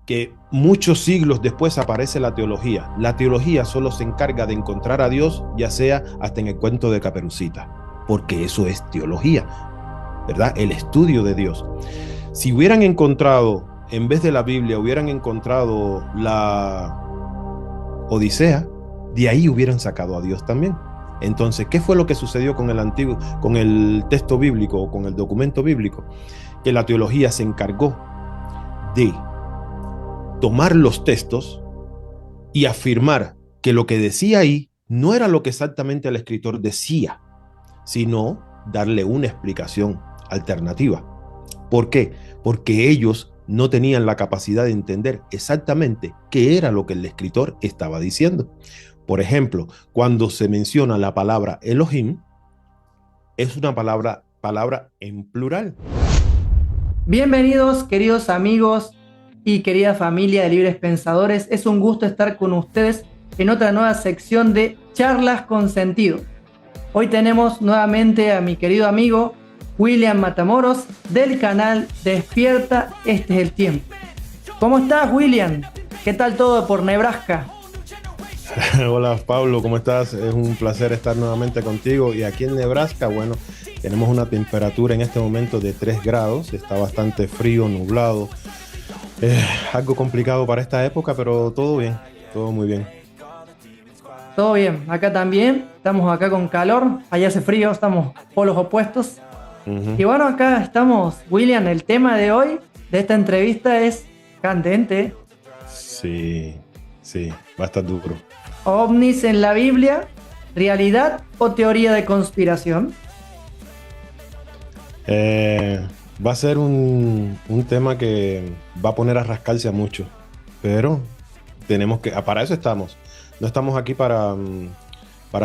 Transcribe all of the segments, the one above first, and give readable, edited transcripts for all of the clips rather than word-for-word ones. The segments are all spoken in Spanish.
que muchos siglos después aparece la teología. La teología solo se encarga de encontrar a Dios, ya sea hasta en el cuento de Caperucita, porque eso es teología, ¿verdad? El estudio de Dios. Si hubieran encontrado, en vez de la Biblia, hubieran encontrado la Odisea, de ahí hubieran sacado a Dios también. Entonces, ¿qué fue lo que sucedió con el antiguo, con el texto bíblico o con el documento bíblico? Que la teología se encargó de tomar los textos y afirmar que lo que decía ahí no era lo que exactamente el escritor decía, sino darle una explicación alternativa. ¿Por qué? Porque ellos no tenían la capacidad de entender exactamente qué era lo que el escritor estaba diciendo. Por ejemplo, cuando se menciona la palabra Elohim, es una palabra en plural. Bienvenidos, queridos amigos y querida familia de Libres Pensadores. Es un gusto estar con ustedes en otra nueva sección de Charlas con Sentido. Hoy tenemos nuevamente a mi querido amigo William Matamoros del canal Despierta, este es el tiempo. ¿Cómo estás, William? ¿Qué tal todo por Nebraska? Hola Pablo, ¿cómo estás? Es un placer estar nuevamente contigo. Y aquí en Nebraska, bueno, tenemos una temperatura en este momento de 3 grados. Está bastante frío, nublado. Algo complicado para esta época, pero todo bien, todo muy bien. Todo bien, acá también. Estamos acá con calor, allá hace frío, estamos polos opuestos. Y Ujú. bueno, acá estamos, William. El tema de hoy, de esta entrevista, es candente. Sí, sí, va a estar duro. ¿OVNIs en la Biblia? ¿Realidad o teoría de conspiración? Eh, Va a ser un tema que va a poner a rascarse a mucho, pero tenemos que, para eso estamos. No estamos aquí para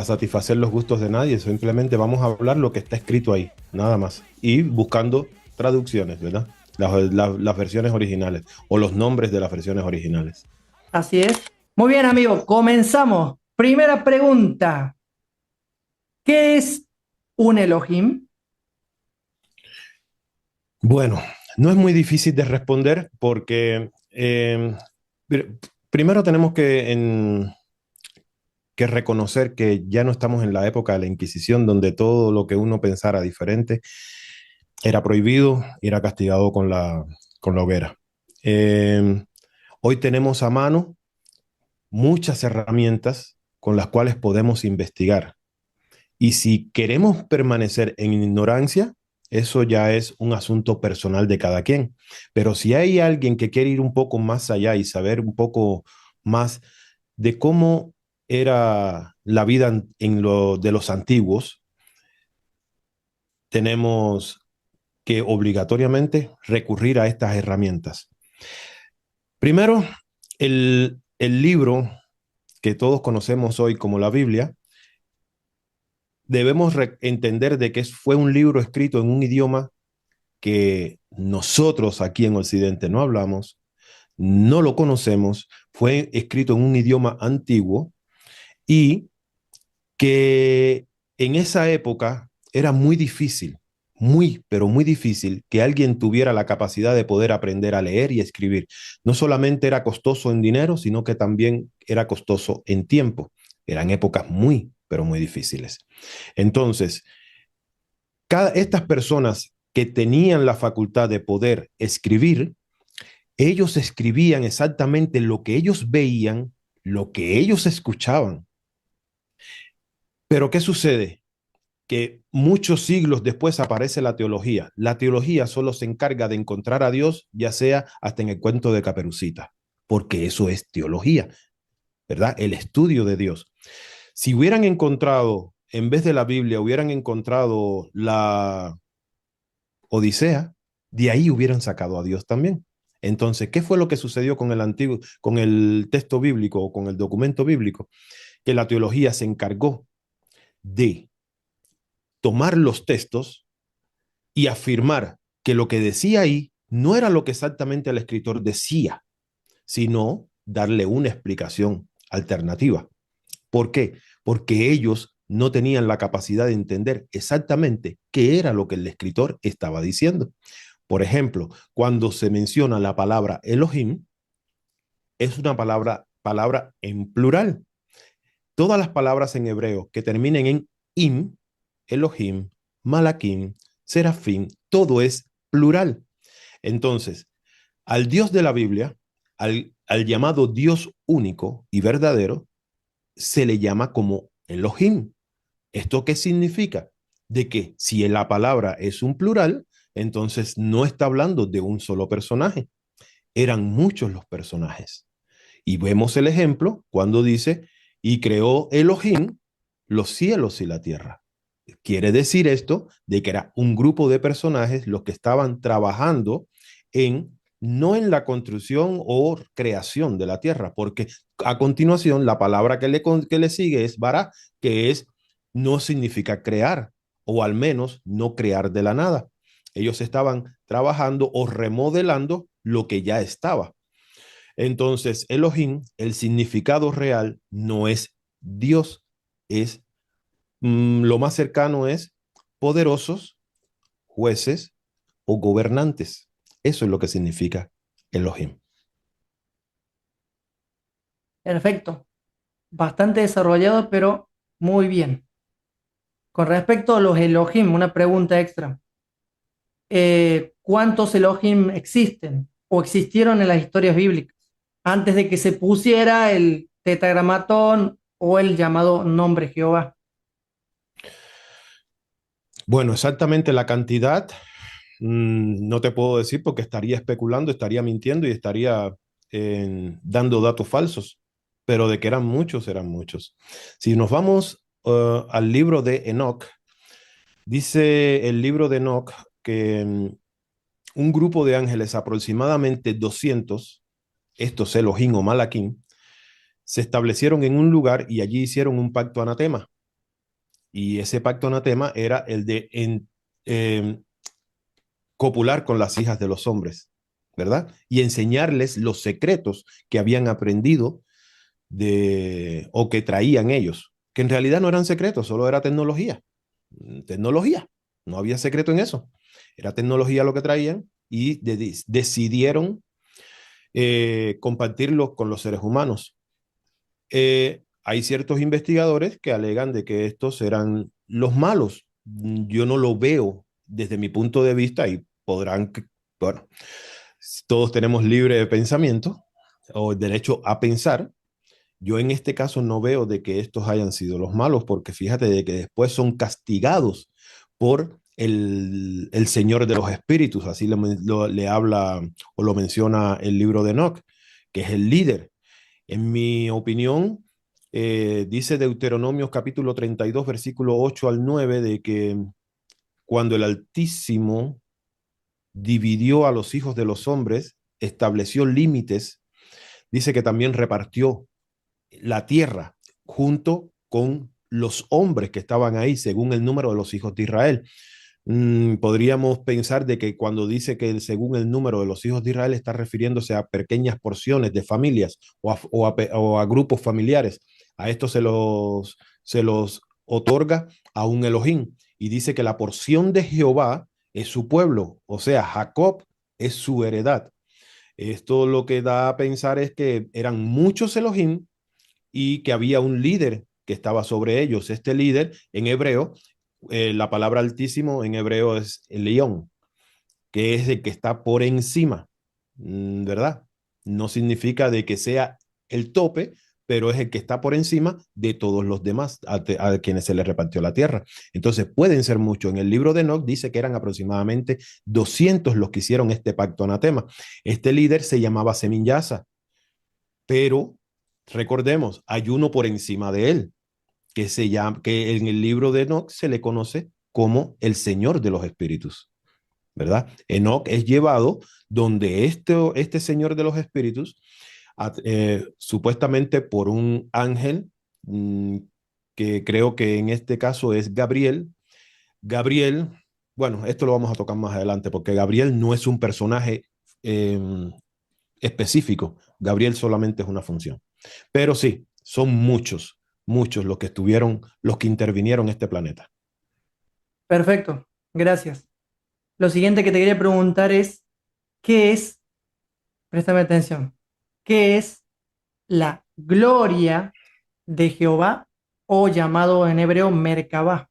satisfacer los gustos de nadie, simplemente vamos a hablar lo que está escrito ahí, nada más. Y buscando traducciones, ¿verdad? Las versiones originales o los nombres de las versiones originales. Así es. Muy bien, amigo, comenzamos. Primera pregunta. ¿Qué es un Elohim? Bueno, no es muy difícil de responder porque primero tenemos que reconocer que ya no estamos en la época de la Inquisición, donde todo lo que uno pensara diferente era prohibido y era castigado con la hoguera. Eh, Hoy tenemos a mano muchas herramientas con las cuales podemos investigar. Y si queremos permanecer en ignorancia, eso ya es un asunto personal de cada quien. Pero si hay alguien que quiere ir un poco más allá y saber un poco más de cómo era la vida en lo de los antiguos, tenemos que obligatoriamente recurrir a estas herramientas. Primero, el libro que todos conocemos hoy como la Biblia, debemos entender de que fue un libro escrito en un idioma que nosotros aquí en Occidente no hablamos, no lo conocemos, fue escrito en un idioma antiguo y que en esa época era muy difícil, muy, pero muy difícil que alguien tuviera la capacidad de poder aprender a leer y escribir. No solamente era costoso en dinero, sino que también era costoso en tiempo. Eran épocas muy, pero muy difíciles. Entonces, estas personas que tenían la facultad de poder escribir, ellos escribían exactamente lo que ellos veían, lo que ellos escuchaban. Pero ¿qué sucede? Que muchos siglos después aparece la teología. La teología solo se encarga de encontrar a Dios, ya sea hasta en el cuento de Caperucita, porque eso es teología, ¿verdad? El estudio de Dios. Si hubieran encontrado, en vez de la Biblia, hubieran encontrado la Odisea, de ahí hubieran sacado a Dios también. Entonces, ¿qué fue lo que sucedió con el antiguo, con el texto bíblico o con el documento bíblico? Que la teología se encargó de tomar los textos y afirmar que lo que decía ahí no era lo que exactamente el escritor decía, sino darle una explicación alternativa. ¿Por qué? Porque ellos no tenían la capacidad de entender exactamente qué era lo que el escritor estaba diciendo. Por ejemplo, cuando se menciona la palabra Elohim, es una palabra en plural. Todas las palabras en hebreo que terminen en im, Elohim, Malakim, Serafín, todo es plural. Entonces, al Dios de la Biblia, al llamado Dios único y verdadero, se le llama como Elohim. ¿Esto qué significa? De que si la palabra es un plural, entonces no está hablando de un solo personaje. Eran muchos los personajes. Y vemos el ejemplo cuando dice, y creó Elohim los cielos y la tierra. Quiere decir esto de que era un grupo de personajes los que estaban trabajando en, no en la construcción o creación de la tierra, porque a continuación la palabra que le sigue es bara, que es, no significa crear, o al menos no crear de la nada. Ellos estaban trabajando o remodelando lo que ya estaba. Entonces, Elohim, el significado real no es Dios, es lo más cercano es poderosos, jueces o gobernantes. Eso es lo que significa Elohim. Perfecto. Bastante desarrollado, pero muy bien. Con respecto a los Elohim, una pregunta extra. ¿Cuántos Elohim existen o existieron en las historias bíblicas antes de que se pusiera el tetragramatón o el llamado nombre Jehová? Bueno, exactamente la cantidad no te puedo decir porque estaría especulando, estaría mintiendo y estaría dando datos falsos, pero de que eran muchos, eran muchos. Si nos vamos al libro de Enoch, dice el libro de Enoch que un grupo de ángeles, aproximadamente 200, estos Elohim o Malakim, se establecieron en un lugar y allí hicieron un pacto anatema. Y ese pacto anatema era el de eh, copular con las hijas de los hombres, ¿verdad? Y enseñarles los secretos que habían aprendido o que traían ellos, que en realidad no eran secretos, solo era tecnología. Tecnología, no había secreto en eso. Era tecnología lo que traían y decidieron compartirlo con los seres humanos. Hay ciertos investigadores que alegan de que estos eran los malos. Yo no lo veo desde mi punto de vista y podrán, bueno, todos tenemos libre pensamiento o derecho a pensar. Yo en este caso no veo de que estos hayan sido los malos, porque fíjate de que después son castigados por el Señor de los Espíritus, así le habla o lo menciona el libro de Enoch, que es el líder. En mi opinión, dice Deuteronomio capítulo 32, versículo 8 al 9, de que cuando el Altísimo dividió a los hijos de los hombres, estableció límites, dice que también repartió la tierra junto con los hombres que estaban ahí, según el número de los hijos de Israel. Podríamos pensar de que cuando dice que según el número de los hijos de Israel está refiriéndose a pequeñas porciones de familias o a grupos familiares. A esto se los otorga a un Elohim y dice que la porción de Jehová es su pueblo, o sea, Jacob es su heredad. Esto lo que da a pensar es que eran muchos Elohim y que había un líder que estaba sobre ellos. Este líder en hebreo, la palabra altísimo en hebreo es el león, que es el que está por encima, ¿verdad? No significa de que sea el tope, pero es el que está por encima de todos los demás a quienes se les repartió la tierra. Entonces pueden ser muchos. En el libro de Enoch dice que eran aproximadamente 200 los que hicieron este pacto anatema. Este líder se llamaba Seminyasa, pero recordemos, hay uno por encima de él, que en el libro de Enoch se le conoce como el Señor de los Espíritus, ¿verdad? Enoch es llevado donde este Señor de los Espíritus, supuestamente por un ángel, que creo que en este caso es Gabriel. Gabriel, bueno, esto lo vamos a tocar más adelante, porque Gabriel no es un personaje eh, específico. Gabriel solamente es una función. Pero sí, son muchos, muchos los que estuvieron, los que intervinieron en este planeta. Perfecto, gracias. Lo siguiente que te quería preguntar es, ¿qué es, préstame atención, qué es la gloria de Jehová o llamado en hebreo Merkabah?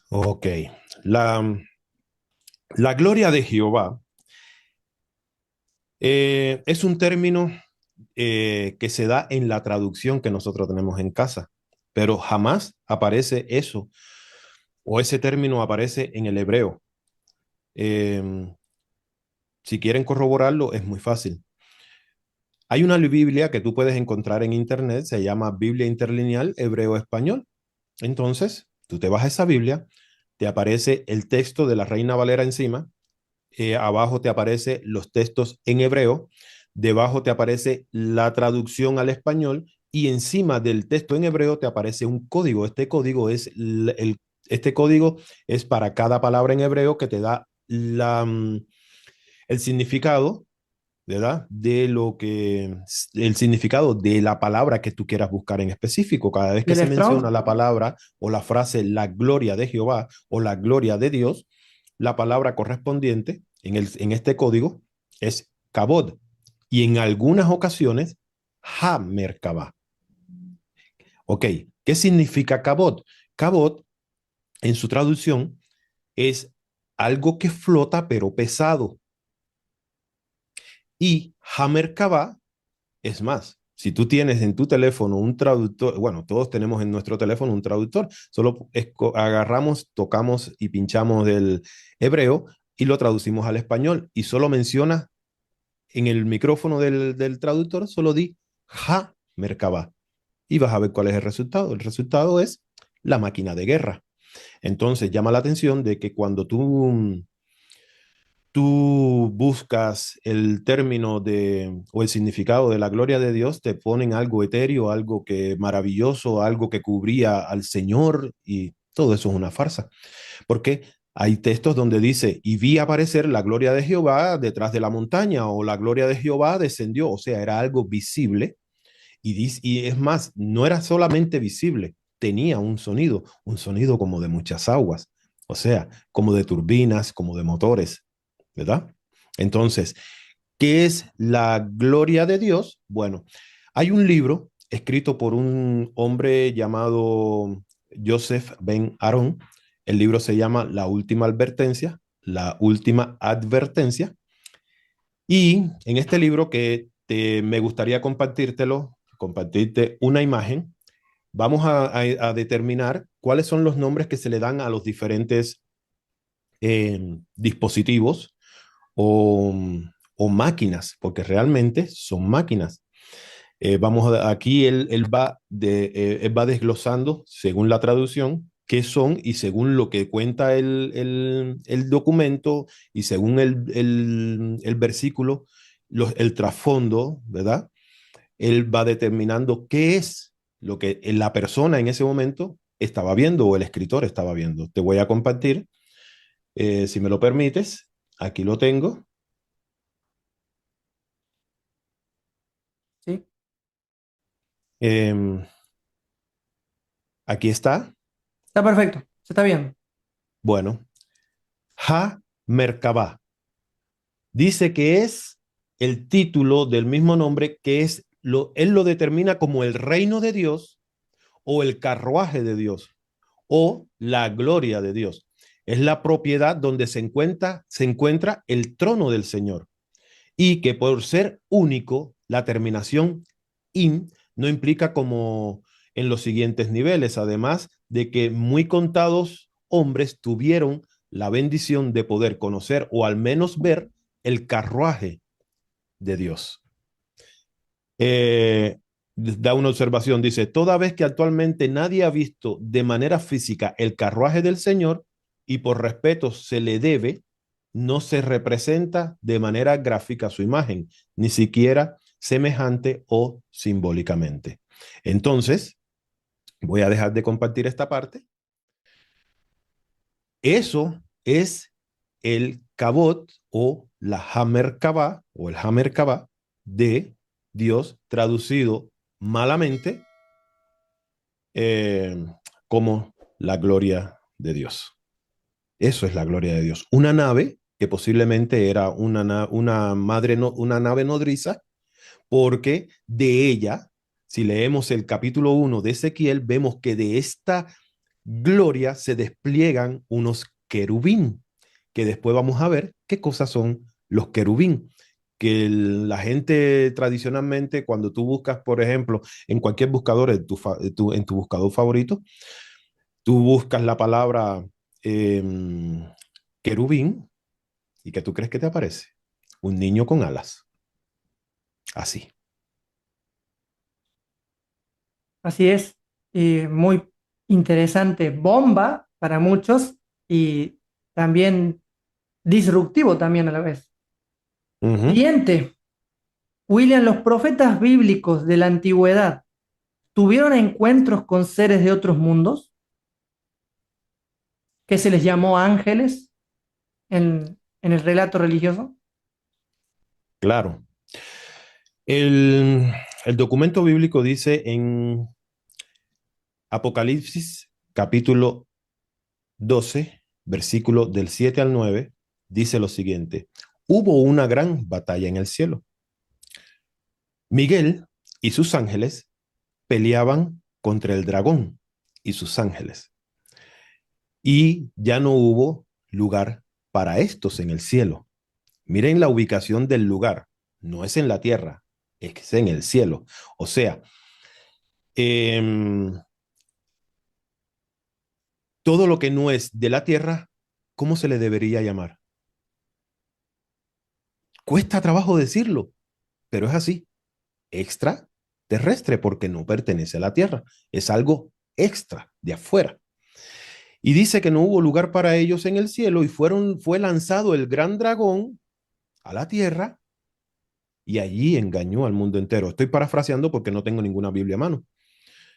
Ok. La, la gloria de Jehová es un término que se da en la traducción que nosotros tenemos en casa, pero jamás aparece eso o ese término aparece en el hebreo. Eh, si quieren corroborarlo, es muy fácil. Hay una Biblia que tú puedes encontrar en internet, se llama Biblia Interlineal Hebreo-Español. Entonces, tú te vas a esa Biblia, te aparece el texto de la Reina Valera encima, abajo te aparece los textos en hebreo, debajo te aparece la traducción al español y encima del texto en hebreo te aparece un código. Este código es para cada palabra en hebreo que te da el significado, ¿verdad? El significado de la palabra que tú quieras buscar en específico. Cada vez que ¿Del se Strong? menciona la palabra o la frase la gloria de Jehová o la gloria de Dios, la palabra correspondiente en este código es kabod y en algunas ocasiones ha merkabah. Ok, ¿qué significa kabod? Kabod en su traducción es algo que flota pero pesado y ha merkabah es más. Si tú tienes en tu teléfono un traductor, bueno, todos tenemos en nuestro teléfono un traductor, solo agarramos, tocamos y pinchamos del hebreo y lo traducimos al español y solo menciona en el micrófono del traductor, solo di ha Merkabah y vas a ver cuál es el resultado. El resultado es la máquina de guerra. Entonces llama la atención de que cuando tú buscas el término o el significado de la gloria de Dios, te ponen algo etéreo, algo que maravilloso, algo que cubría al Señor y todo eso es una farsa. Porque hay textos donde dice, y vi aparecer la gloria de Jehová detrás de la montaña o la gloria de Jehová descendió, o sea, era algo visible y es más, no era solamente visible, tenía un sonido como de muchas aguas, o sea, como de turbinas, como de motores, ¿verdad? Entonces, ¿qué es la gloria de Dios? Bueno, hay un libro escrito por un hombre llamado Joseph Ben Aaron. El libro se llama La Última Advertencia, La Última Advertencia. Y en este libro me gustaría compartirte una imagen. Vamos a determinar cuáles son los nombres que se le dan a los diferentes dispositivos o, o máquinas, porque realmente son máquinas. Aquí él va desglosando según la traducción qué son y según lo que cuenta el documento y según el versículo, el trasfondo, ¿verdad? Él va determinando qué es lo que la persona en ese momento estaba viendo o el escritor estaba viendo. Te voy a compartir, si me lo permites, aquí lo tengo. ¿Sí? Em, aquí está. Está perfecto, se está bien. Bueno, Ha Merkabah. Dice que es el título del mismo nombre, que él lo determina como el reino de Dios o el carruaje de Dios o la gloria de Dios. Es la propiedad donde se encuentra el trono del Señor y que por ser único, la terminación in no implica como en los siguientes niveles, además de que muy contados hombres tuvieron la bendición de poder conocer o al menos ver el carruaje de Dios. Da una observación, dice, toda vez que actualmente nadie ha visto de manera física el carruaje del Señor y por respeto se le debe, no se representa de manera gráfica su imagen, ni siquiera semejante o simbólicamente. Entonces, voy a dejar de compartir esta parte. Eso es el kabot o la Hamerkabah o el Hamerkabah de Dios traducido malamente eh, como la gloria de Dios. Eso es la gloria de Dios. Una nave que posiblemente era una nave nodriza, porque de ella, si leemos el capítulo 1 de Ezequiel, vemos que de esta gloria se despliegan unos querubín, que después vamos a ver qué cosas son los querubín. Que la gente tradicionalmente, cuando tú buscas, por ejemplo, en cualquier buscador, en tu buscador favorito, tú buscas la palabra eh, querubín, ¿y qué tú crees que te aparece? Un niño con alas, así. Así es, muy interesante, bomba para muchos y también disruptivo también a la vez. Uh -huh. Siguiente, William, los profetas bíblicos de la antigüedad tuvieron encuentros con seres de otros mundos, que se les llamó ángeles en el relato religioso. Claro. El, el documento bíblico dice en Apocalipsis capítulo 12, versículo del 7 al 9, dice lo siguiente: hubo una gran batalla en el cielo. Miguel y sus ángeles peleaban contra el dragón y sus ángeles. Y ya no hubo lugar para estos en el cielo. Miren la ubicación del lugar. No es en la tierra, es en el cielo. O sea, eh, todo lo que no es de la tierra, ¿cómo se le debería llamar? Cuesta trabajo decirlo, pero es así. Extraterrestre, porque no pertenece a la tierra. Es algo extra, de afuera. Y dice que no hubo lugar para ellos en el cielo y fue lanzado el gran dragón a la tierra y allí engañó al mundo entero. Estoy parafraseando porque no tengo ninguna Biblia a mano.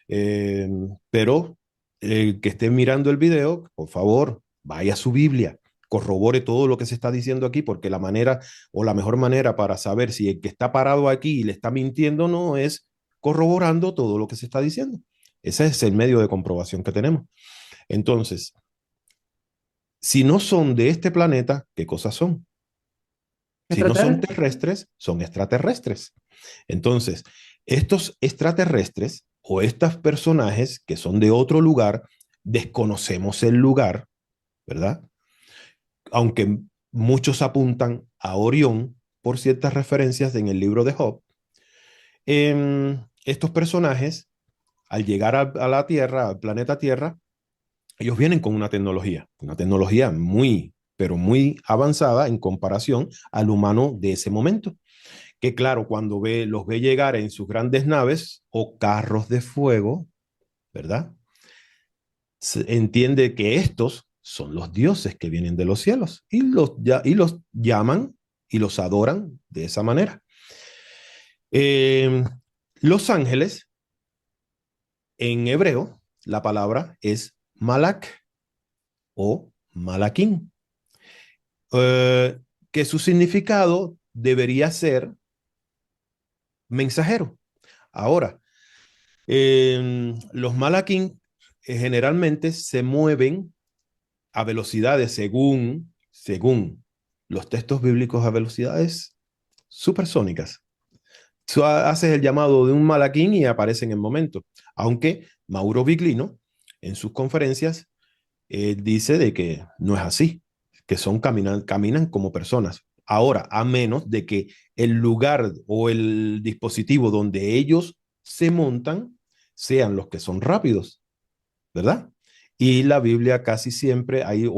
Eh, pero el que esté mirando el video, por favor, vaya a su Biblia, corrobore todo lo que se está diciendo aquí, porque la manera o la mejor manera para saber si el que está parado aquí le está mintiendo o no es corroborando todo lo que se está diciendo. Ese es el medio de comprobación que tenemos. Entonces, si no son de este planeta, ¿qué cosas son? Si no son Extraterrestre. terrestres, son extraterrestres. Entonces, estos extraterrestres o estos personajes que son de otro lugar, desconocemos el lugar, ¿verdad? Aunque muchos apuntan a Orión por ciertas referencias en el libro de Job, estos personajes, al llegar a la Tierra, al planeta Tierra, ellos vienen con una tecnología muy, pero muy avanzada en comparación al humano de ese momento. Que claro, cuando los ve llegar en sus grandes naves o carros de fuego, ¿verdad? Se entiende que estos son los dioses que vienen de los cielos y los llaman y los adoran de esa manera. Eh, los ángeles, en hebreo, la palabra es malak o malaquín, que su significado debería ser mensajero. Ahora, los malaquín generalmente se mueven a velocidades según los textos bíblicos, a velocidades supersónicas. Tú haces el llamado de un malaquín y aparece en el momento. Aunque Mauro Viglino, en sus conferencias, dice de que no es así, que caminan como personas. Ahora, a menos de que el lugar o el dispositivo donde ellos se montan sean los que son rápidos, ¿verdad? Y la Biblia casi siempre hay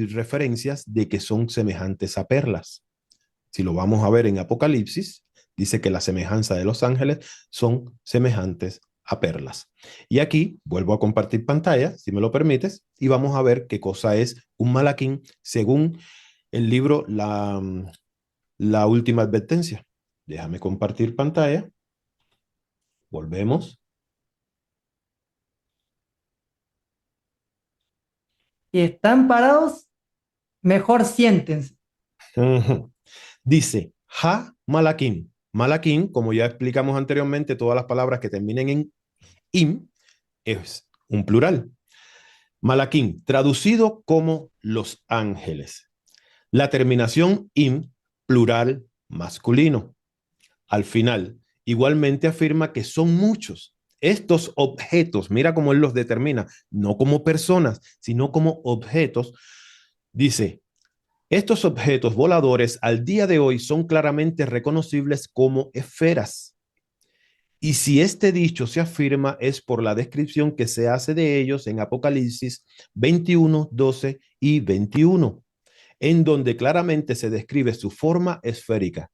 referencias de que son semejantes a perlas. Si lo vamos a ver en Apocalipsis, dice que la semejanza de los ángeles son semejantes a perlas. Y aquí vuelvo a compartir pantalla, si me lo permites, y vamos a ver qué cosa es un malaquín según el libro La Última Advertencia. Déjame compartir pantalla. Volvemos. Si están parados, mejor siéntense. Dice Ha Malaquín. Malaquín, como ya explicamos anteriormente, todas las palabras que terminen en im es un plural. Malaquín, traducido como los ángeles. La terminación im, plural, masculino. Al final, igualmente afirma que son muchos. Estos objetos, mira cómo él los determina, no como personas, sino como objetos. Dice, estos objetos voladores al día de hoy son claramente reconocibles como esferas. Y si este dicho se afirma es por la descripción que se hace de ellos en Apocalipsis 21, 12 y 21, en donde claramente se describe su forma esférica.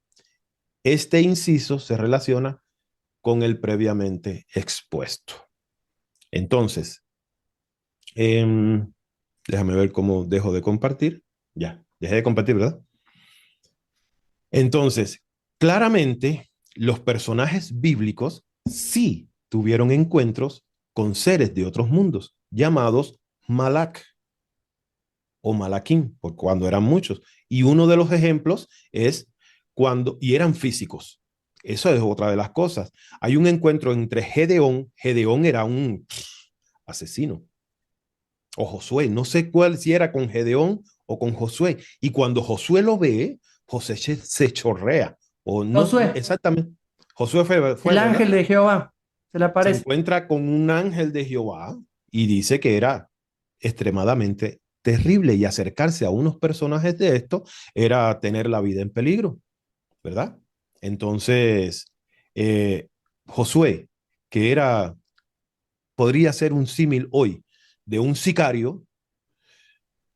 Este inciso se relaciona con el previamente expuesto. Entonces, déjame ver cómo dejo de compartir. Ya, dejé de compartir, ¿verdad? Entonces, claramente, los personajes bíblicos sí tuvieron encuentros con seres de otros mundos, llamados Malak o Malakim, por cuando eran muchos. Y uno de los ejemplos es cuando, y eran físicos. Eso es otra de las cosas. Hay un encuentro entre Gedeón era un asesino, o Josué, no sé cuál, si era con Gedeón o con Josué. Y cuando Josué lo ve, José se chorrea, o no Josué, exactamente. Josué fue, el ángel ¿verdad? de Jehová, se le Se aparece. encuentra con un ángel de Jehová y dice que era extremadamente terrible y acercarse a unos personajes de esto era tener la vida en peligro, ¿verdad? Entonces, Josué, que era, podría ser un símil hoy de un sicario,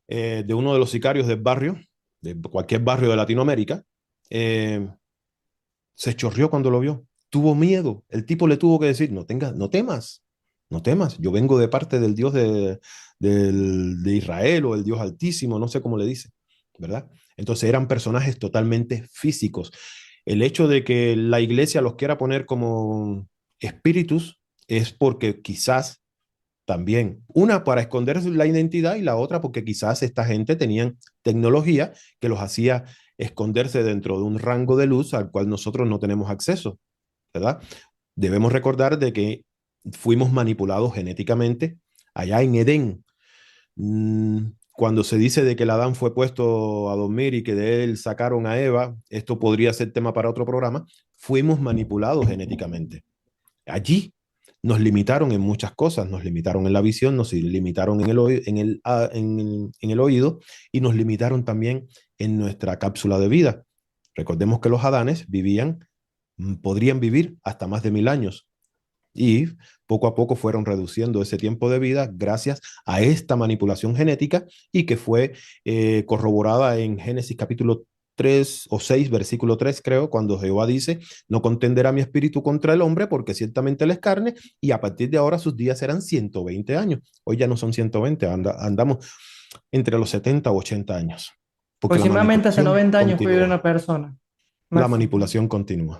de uno de los sicarios del barrio, de cualquier barrio de Latinoamérica, eh, se chorrió cuando lo vio. Tuvo miedo. El tipo le tuvo que decir, no temas, no temas. Yo vengo de parte del Dios de Israel o el Dios Altísimo, no sé cómo le dice, ¿verdad? Entonces eran personajes totalmente físicos. El hecho de que la iglesia los quiera poner como espíritus es porque quizás también, una para esconder la identidad y la otra porque quizás esta gente tenían tecnología que los hacía esconderse dentro de un rango de luz al cual nosotros no tenemos acceso, ¿verdad? Debemos recordar de que fuimos manipulados genéticamente allá en Edén. Cuando se dice de que el Adán fue puesto a dormir y que de él sacaron a Eva, esto podría ser tema para otro programa, fuimos manipulados genéticamente. Allí nos limitaron en muchas cosas, nos limitaron en la visión, nos limitaron en el oído y nos limitaron también en nuestra cápsula de vida. Recordemos que los Adanes podrían vivir hasta más de 1000 años y poco a poco fueron reduciendo ese tiempo de vida gracias a esta manipulación genética y que fue corroborada en Génesis capítulo 3 o 6, versículo 3, creo, cuando Jehová dice, no contenderá mi espíritu contra el hombre, porque ciertamente él es carne, y a partir de ahora sus días serán 120 años. Hoy ya no son 120, andamos entre los 70 o 80 años, porque Aproximadamente hace 90 años puede vivir una persona. la Máximo. manipulación continúa.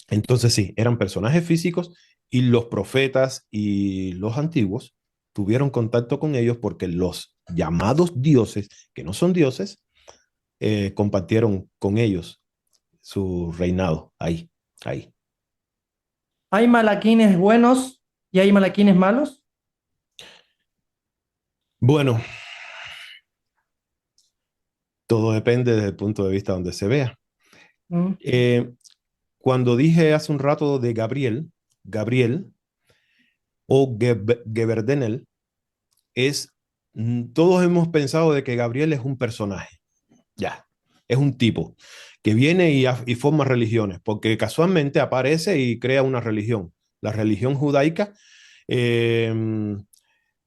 Entonces sí, eran personajes físicos y los profetas y los antiguos tuvieron contacto con ellos porque los llamados dioses, que no son dioses, compartieron con ellos su reinado ahí, ahí. ¿Hay malaquines buenos y hay malaquines malos? Bueno, todo depende desde el punto de vista donde se vea. Mm. Eh, Cuando dije hace un rato de Gabriel o Geberdenel, todos hemos pensado de que Gabriel es un personaje, ya, es un tipo que viene y forma religiones, porque casualmente aparece y crea una religión, la religión judaica. eh,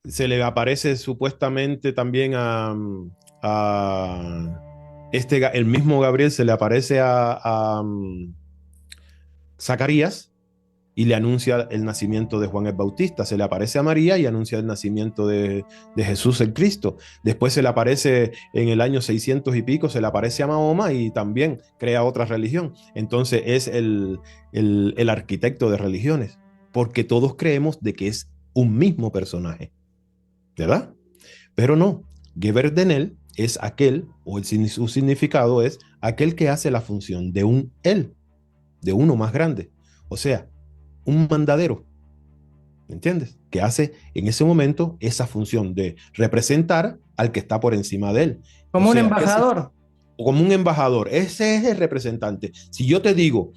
Se le aparece supuestamente también el mismo Gabriel se le aparece a Zacarías y le anuncia el nacimiento de Juan el Bautista. Se le aparece a María y anuncia el nacimiento de Jesús el Cristo. Después se le aparece en el año 600 y pico, se le aparece a Mahoma y también crea otra religión. Entonces es el arquitecto de religiones, porque todos creemos de que es un mismo personaje, ¿verdad? Pero no, Geber Denel es aquel, su significado es aquel que hace la función de un él, de uno más grande. O sea, un mandadero, ¿me entiendes? Que hace en ese momento esa función de representar al que está por encima de él. O Como un sea, embajador. como un embajador. Ese es el representante. Si yo te digo,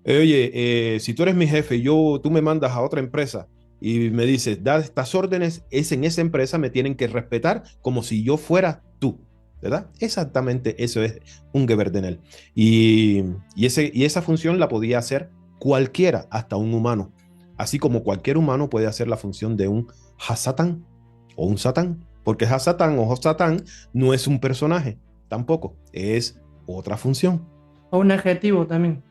oye, si tú eres mi jefe y tú me mandas a otra empresa y me dices, da estas órdenes, es en esa empresa me tienen que respetar como si yo fuera tú, ¿verdad? Exactamente eso es un Geberdenel. Y esa función la podía hacer cualquiera, hasta un humano. Así como cualquier humano puede hacer la función de un Hasatán o un Satán, porque Hasatán o Satán no es un personaje, tampoco, es otra función. O un adjetivo también.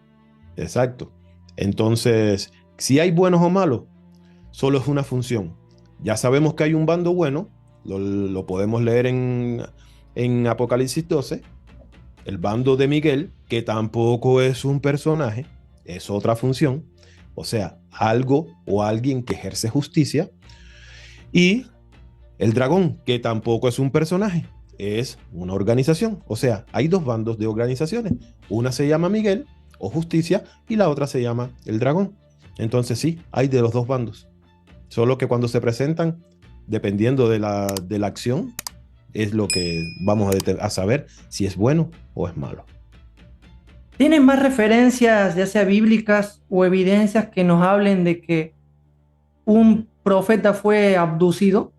Exacto. Entonces, si hay buenos o malos, solo es una función. Ya sabemos que hay un bando bueno, lo podemos leer en Apocalipsis 12, el bando de Miguel, que tampoco es un personaje, es otra función, o sea, algo o alguien que ejerce justicia, y el dragón, que tampoco es un personaje, es una organización. O sea, hay dos bandos de organizaciones. Una se llama Miguel o Justicia y la otra se llama el dragón. Entonces sí, hay de los dos bandos. Solo que cuando se presentan, dependiendo de la acción, es lo que vamos a saber si es bueno o es malo. ¿Tienes más referencias, ya sea bíblicas o evidencias que nos hablen de que un profeta fue abducido?